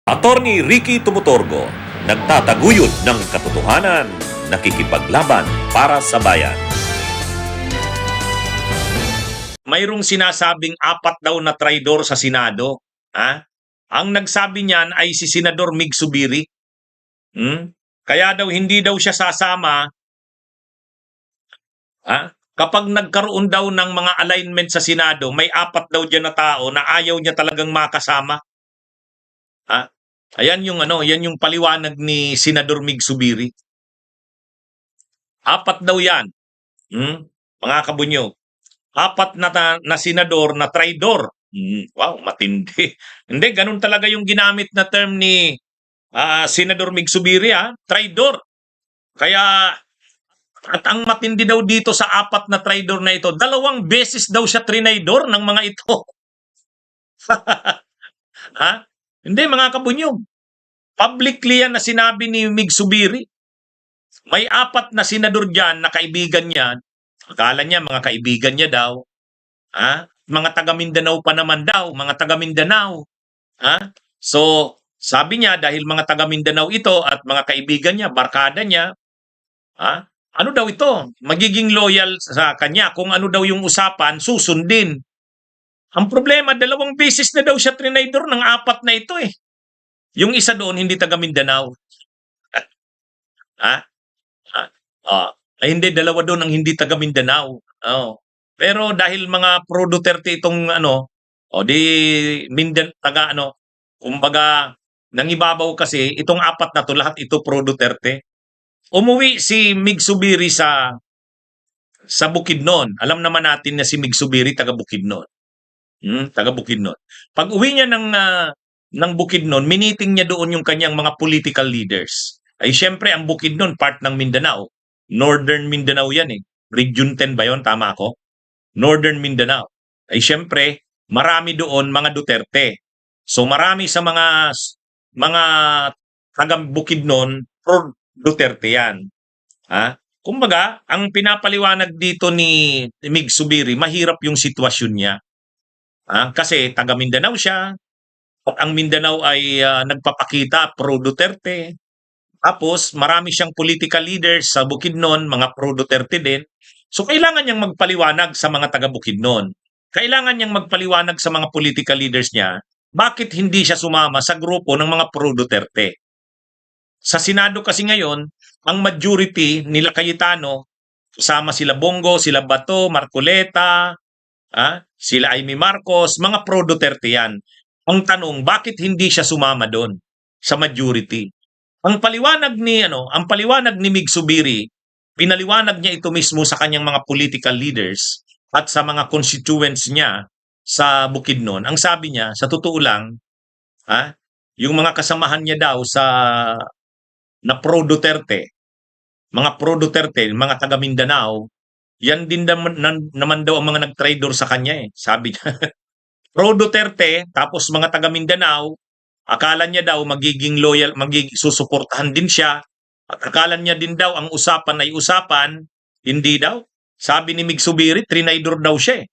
Attorney Ricky Tumutorgo, nagtataguyod ng katotohanan, nakikipaglaban para sa bayan. Mayroong sinasabing 4 daw na traidor sa Senado. Ha? Ang nagsabi niyan ay si Senador Mig Zubiri. Kaya daw hindi daw siya sasama. Kapag nagkaroon daw ng mga alignment sa Senado, may 4 daw diyan na tao na ayaw niya talagang makasama. Ayan yung yan yung paliwanag ni Senador Mig Zubiri. 4 daw 'yan. Mga kabunyo. 4 na senador na traidor. Wow, matindi. Hindi, ganun talaga yung ginamit na term ni Senador Mig Zubiri, traidor. Kaya, at ang matindi daw dito sa 4 na traidor na ito, 2 beses daw siya trinaidor ng mga ito. Hindi, mga kabunyog. Publicly yan na sinabi ni Mig Zubiri. May 4 na senador dyan na kaibigan niya. Akala niya mga kaibigan niya daw. Mga taga Mindanao pa naman daw, mga taga Mindanao. So, sabi niya dahil mga taga Mindanao ito at mga kaibigan niya, barkada niya, ano daw ito? Magiging loyal sa kanya. Kung ano daw yung usapan, susundin. Ang problema, 2 beses na daw siya trinaidor ng 4 na ito eh. Yung isa doon, hindi taga Mindanao. Ay hindi, 2 doon ang hindi taga Mindanao. Pero dahil mga pro Duterte itong kumbaga, nangibabaw kasi, itong 4 na to, lahat ito pro Duterte. Umuwi si Mig Zubiri sa Bukidnon. Alam naman natin na si Mig Zubiri taga Bukidnon. Taga Bukidnon. Pag uwi niya ng Bukidnon, miniting niya doon yung kanyang mga political leaders. Ay syempre, ang Bukidnon, part ng Mindanao. Northern Mindanao yan eh. Region 10 ba yun? Tama ako? Northern Mindanao. Ay syempre, marami doon mga Duterte. So marami sa mga taga Bukidnon, pro Duterte yan. Kumbaga, ang pinapaliwanag dito ni Mig Zubiri, mahirap yung sitwasyon niya. Kasi taga Mindanao siya. At ang Mindanao ay nagpapakita pro Duterte. Tapos marami siyang political leaders sa Bukidnon, mga pro Duterte din. So kailangan niyang magpaliwanag sa mga taga Bukidnon. Kailangan niyang magpaliwanag sa mga political leaders niya bakit hindi siya sumama sa grupo ng mga pro Duterte. Sa Senado kasi ngayon, ang majority nila Cayetano, kasama sila Bongo, sila Bato, Marcoleta, sila Amy Marcos, mga pro Duterte yan. Ang tanong, bakit hindi siya sumama doon sa majority? Ang paliwanag ni Mig Zubiri, pinaliwanag niya ito mismo sa kanyang mga political leaders at sa mga constituents niya sa Bukidnon. Ang sabi niya, sa totoo lang, yung mga kasamahan niya daw na pro Duterte, mga taga Mindanao, yan din naman daw ang mga nag-traidor sa kanya eh. Sabi niya, pro Duterte, tapos mga taga Mindanao, akala niya daw magiging loyal, susuportahan din siya. At akala niya din daw ang usapan ay usapan, hindi daw. Sabi ni Mig Zubiri, trinaidor daw siya eh.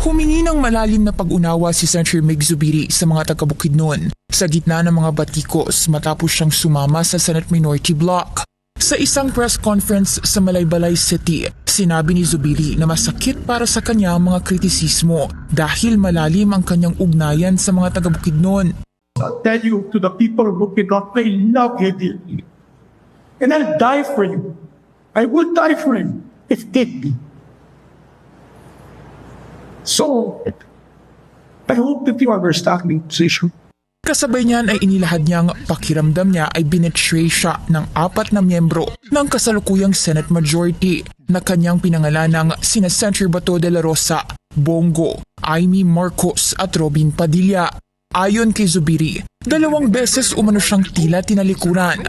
Humingi ng malalim na pag-unawa si Senator Mig Zubiri sa mga taga-Bukidnon sa gitna ng mga batikos matapos siyang sumama sa Senate Minority Bloc. Sa isang press conference sa Malaybalay City, sinabi ni Zubiri na masakit para sa kanya ang mga kritisismo dahil malalim ang kanyang ugnayan sa mga taga-Bukidnon. I'll tell you to the people of Bukidnon, I love you dearly. And I'll die for you. I will die for you if need be. So, I hope that you understand the position. Kasabay niyan ay inilahad niyang pakiramdam niya ay binetray siya ng 4 na miyembro ng kasalukuyang Senate Majority na kanyang pinangalan ng sina Senator Bato de la Rosa, Bongo, Amy Marcos at Robin Padilla. Ayon kay Zubiri, 2 beses umano siyang tila tinalikuran.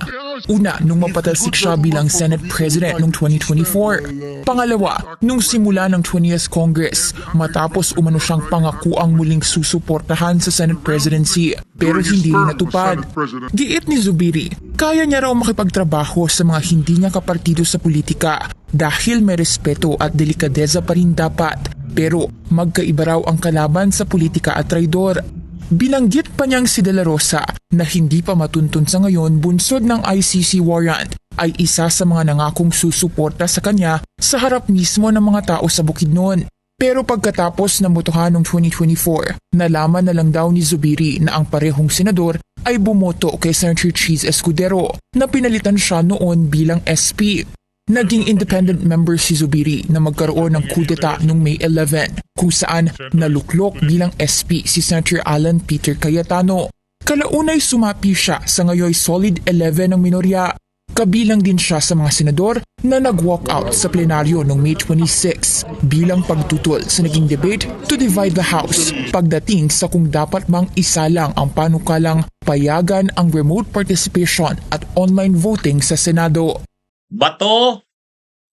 Una, nung mapatalsik siya bilang Senate President noong 2024. Pangalawa, nung simula ng 20th Congress, matapos umano siyang pangakuang muling susuportahan sa Senate Presidency, pero hindi rin natupad. Giit ni Zubiri, kaya niya raw makipagtrabaho sa mga hindi niya kapartido sa politika dahil may respeto at delikadeza pa rin dapat, pero magkaiba raw ang kalaban sa politika at traidor. Binanggit pa niyang si De La Rosa na hindi pa matuntun sa ngayon bunsod ng ICC warrant ay isa sa mga nangakong susuporta sa kanya sa harap mismo ng mga tao sa Bukidnon. Pero pagkatapos ng botohan noong 2024, nalaman na lang daw ni Zubiri na ang parehong senador ay bumoto kay Senator Cheese Escudero na pinalitan siya noon bilang SP. Naging independent member si Zubiri na magkaroon ng kudeta noong May 11 kung saan naluklok bilang SP si Senator Alan Peter Cayetano. Kalaunay sumapi siya sa ngayoy solid 11 ng minorya. Kabilang din siya sa mga senador na nag-walkout sa plenaryo noong May 26 bilang pagtutol sa naging debate to divide the House pagdating sa kung dapat bang isa lang ang panukalang payagan ang remote participation at online voting sa Senado. Bato,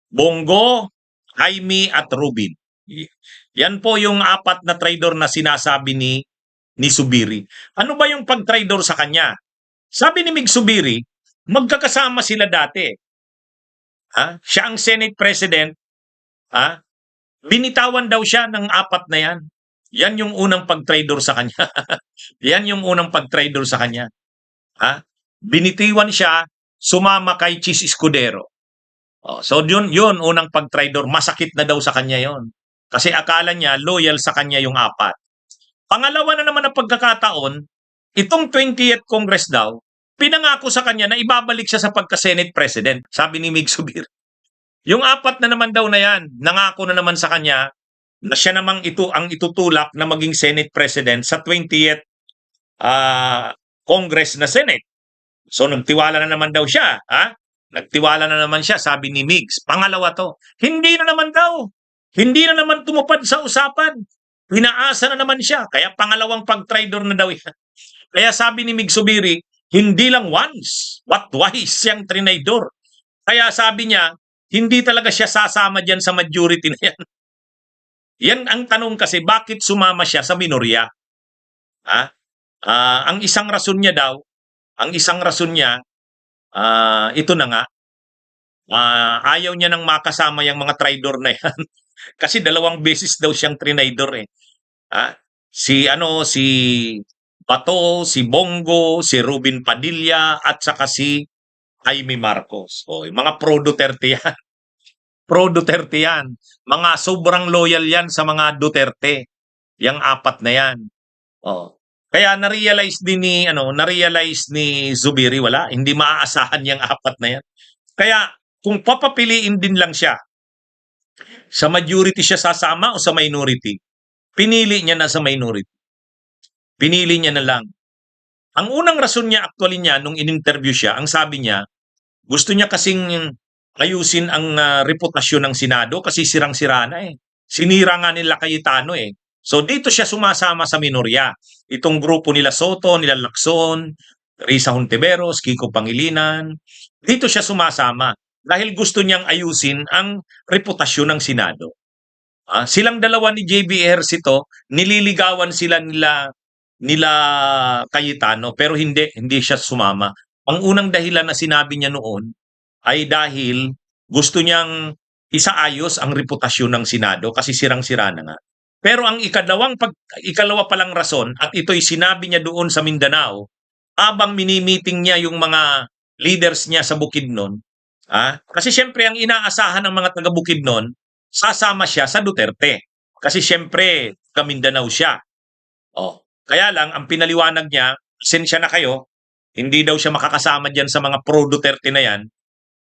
Bongo, Jaime at Rubin. Yan po yung apat na traidor na sinasabi ni Zubiri. Ano ba yung pag-traidor sa kanya? Sabi ni Mig Zubiri, magkakasama sila dati. Siya ang Senate President. Binitawan daw siya ng apat na yan. Yan yung unang pag-traidor sa kanya. Yan yung unang pag-traidor sa kanya. Binitiwan siya, sumama kay Cheese Escudero. So yun unang pag-traidor. Masakit na daw sa kanya yon. Kasi akala niya loyal sa kanya yung apat. Pangalawa na naman ang pagkakataon, itong 20th Congress daw, pinangako sa kanya na ibabalik siya sa pagka-Senate President, sabi ni Mig Zubiri. Yung apat na naman daw na yan, nangako na naman sa kanya na siya namang ang itutulak na maging Senate President sa 20th Congress na Senate. So nagtiwala na naman daw siya. Nagtiwala na naman siya, sabi ni Migs. Pangalawa to, hindi na naman daw. Hindi na naman tumupad sa usapan. Pinaasa na naman siya. Kaya pangalawang pag-traidor na daw yan. Kaya sabi ni Mig Zubiri, hindi lang once, but twice siyang trinaydor. Kaya sabi niya, hindi talaga siya sasama dyan sa majority na yan. Yan ang tanong kasi, bakit sumama siya sa minorya? Ang isang rason niya daw, ito na nga, ayaw niya nang makasama yung mga traidor na yan. Kasi 2 beses daw siyang trinaydor eh. Si Bato, si Bongo, si Rubin Padilla, at saka si Jaime Marcos. Mga pro-Duterte yan. Pro-Duterte yan. Mga sobrang loyal yan sa mga Duterte. Yang apat na yan. Kaya na-realize ni Zubiri, wala, hindi maaasahan yung apat na yan. Kaya kung papapiliin din lang siya, sa majority siya sasama o sa minority, pinili niya na sa minority. Pinili niya na lang. Ang unang rason niya actually niya nung in-interview siya, ang sabi niya, gusto niya kasing ayusin ang reputasyon ng Senado kasi sirang-sira na eh. Sinira nga nila Cayetano eh. So dito siya sumasama sa minorya. Itong grupo nila Soto, nila Lacson, Risa Hontiveros, Kiko Pangilinan, dito siya sumasama dahil gusto niyang ayusin ang reputasyon ng Senado. Silang dalawa ni JB Ejercito, nililigawan sila nila Cayetano pero hindi siya sumama. Ang unang dahilan na sinabi niya noon ay dahil gusto niyang isaayos ang reputasyon ng Senado kasi sirang-sira na nga. Pero ang ikalawa palang rason, at ito'y sinabi niya doon sa Mindanao, habang mini-meeting niya yung mga leaders niya sa Bukidnon, kasi siyempre ang inaasahan ng mga taga Bukidnon, sasama siya sa Duterte. Kasi siyempre, Mindanao siya. Kaya lang, ang pinaliwanag niya, pasensya na kayo, hindi daw siya makakasama dyan sa mga pro-Duterte na yan,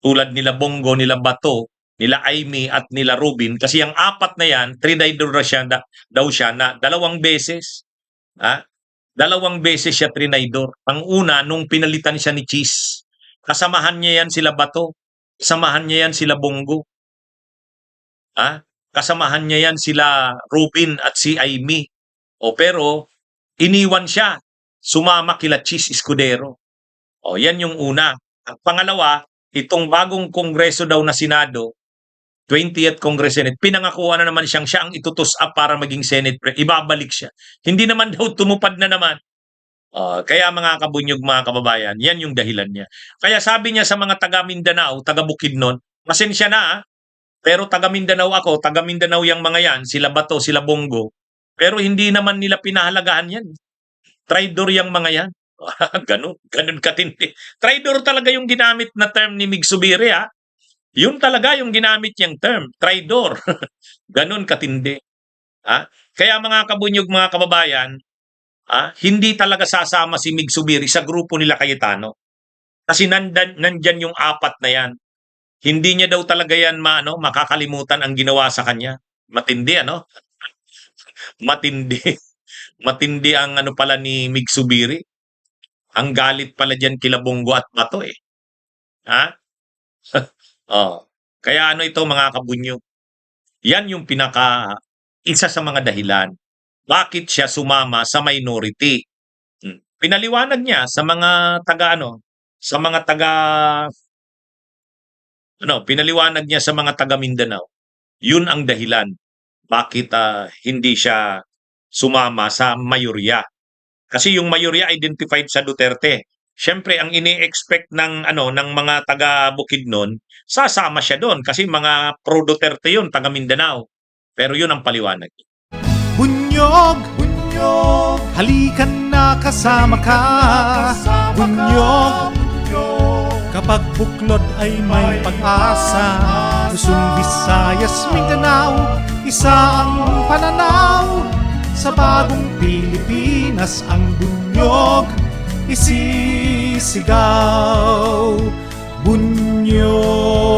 tulad nila Bongo, nila Bato, nila Jaime at nila Rubin, kasi ang apat na yan, trinaydor daw siya na 2 beses. 2 beses siya trinaydor. Ang una, nung pinalitan siya ni Cheese, kasamahan niya yan sila Bato, kasamahan niya yan sila Bongo, kasamahan niya yan sila Rubin at si Jaime. Pero iniwan siya, sumama kila Cheese Escudero. Yan yung una. Ang pangalawa, itong bagong kongreso daw na Senado, 20th Congress Senate, pinangakuan na naman siya ang itutus up para maging Senate ibabalik siya. Hindi naman daw tumupad na naman. Kaya mga kabunyog, mga kababayan, yan yung dahilan niya. Kaya sabi niya sa mga taga Mindanao, taga Bukidnon, pasensya na pero taga Mindanao ako, taga Mindanao yung mga yan, sila Bato, sila Bongo, pero hindi naman nila pinahalagahan yan. Traidor yung mga yan. Ganun katindi. Traidor talaga yung ginamit na term ni Mig Zubiri, ha? Yun talaga yung ginamit niyang term, traidor. Ganun katindi. Ha? Kaya mga kabunyog, mga kababayan, hindi talaga sasama si Mig Zubiri sa grupo nila Cayetano. Kasi nandyan yung apat na yan. Hindi niya daw talaga yan makakalimutan ang ginawa sa kanya. Matindi, ano? Matindi. Matindi ang pala ni Mig Zubiri. Ang galit pala dyan kila Bongo at Bato, eh. Ha? Oh. Kaya ito, mga kabunyo. Yan yung isa sa mga dahilan. Bakit siya sumama sa minority? Pinaliwanag niya sa mga pinaliwanag niya sa mga taga Mindanao. Yun ang dahilan bakit hindi siya sumama sa mayorya. Kasi yung mayorya identified sa Duterte. Siyempre ang ini-expect ng mga taga Bukidnon, sasama siya doon kasi mga pro Duterte yun, taga Mindanao. Pero yun ang paliwanag. Bunyog, bunyog, halikan na kasama ka. Bunyog, kapag buklod ay may pag-asa. Luzon, Visayas, Mindanao, isa ang pananaw. Sa bagong Pilipinas ang bunyog isisigaw. Bunyog.